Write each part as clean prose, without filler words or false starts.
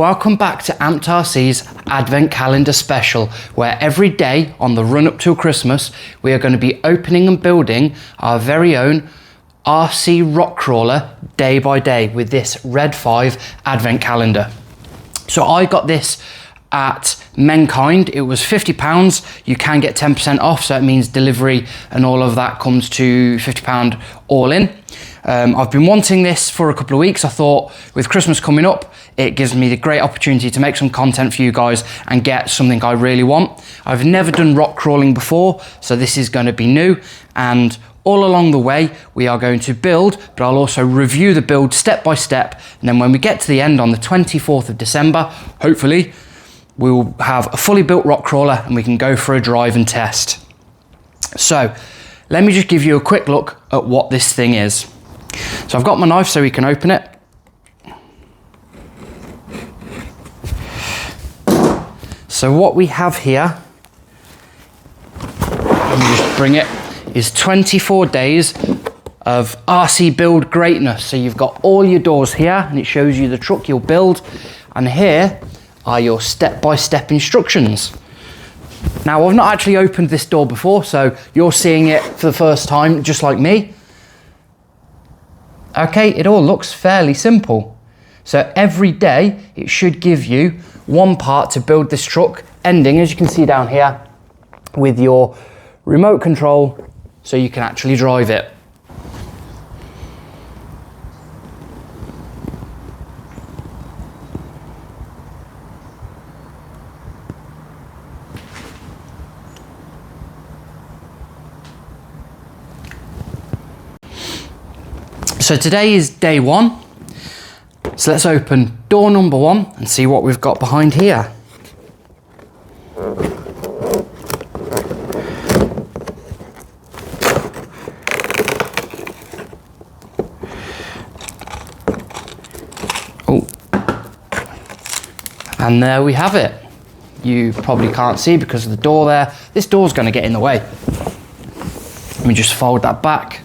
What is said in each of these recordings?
Welcome back to Amped RC's Advent Calendar Special, where every day on the run up till Christmas, we are going to be opening and building our very own RC rock crawler day by day with this Red 5 Advent Calendar. So I got this at Menkind. It was £50. You can get 10% off, so it means delivery and all of that comes to £50 all in. I've been wanting this for a couple of weeks. I thought with Christmas coming up, it gives me the great opportunity to make some content for you guys and get something I really want. I've never done rock crawling before, so this is going to be new, and all along the way we are going to build, but I'll also review the build step by step, and then when we get to the end on the 24th of December, hopefully we will have a fully built rock crawler and we can go for a drive and test. So let me just give you a quick look at what this thing is. So I've got my knife so we can open it. So what we have here, let me just bring it, is 24 days of RC build greatness. So you've got all your doors here and it shows you the truck you'll build, and here are your step-by-step instructions. Now I've not actually opened this door before, so you're seeing it for the first time just like me. Okay, it all looks fairly simple. So every day it should give you one part to build this truck, ending, as you can see down here, with your remote control so you can actually drive it. So today is day one. So let's open door number one and see what we've got behind here. Oh, and there we have it. You probably can't see because of the door there. This door's going to get in the way. Let me just fold that back.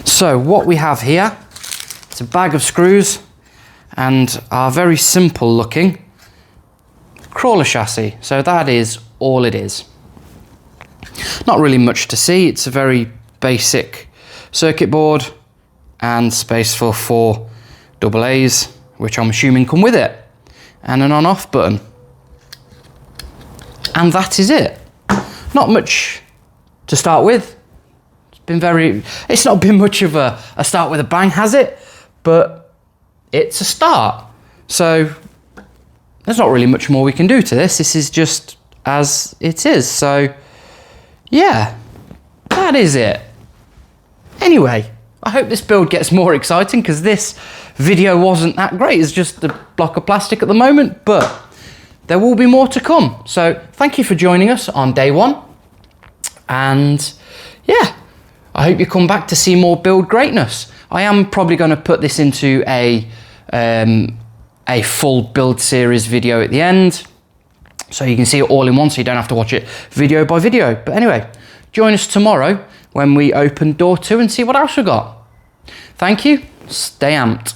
So what we have here, it's a bag of screws and our very simple looking crawler chassis. So that is all it is. Not really much to see. It's a very basic circuit board and space for 4 AA's, which I'm assuming come with it, and an on-off button. And that is it. Not much to start with. It's not been much of a start with a bang, has it? But it's a start. So there's not really much more we can do to this. This is just as it is. So yeah, that is it. Anyway, I hope this build gets more exciting because this video wasn't that great. It's just a block of plastic at the moment, but there will be more to come. So thank you for joining us on day one. And yeah, I hope you come back to see more build greatness. I am probably going to put this into a full build series video at the end, so you can see it all in one, so you don't have to watch it video by video. But anyway, join us tomorrow when we open door 2 and see what else we got. Thank you. Stay amped.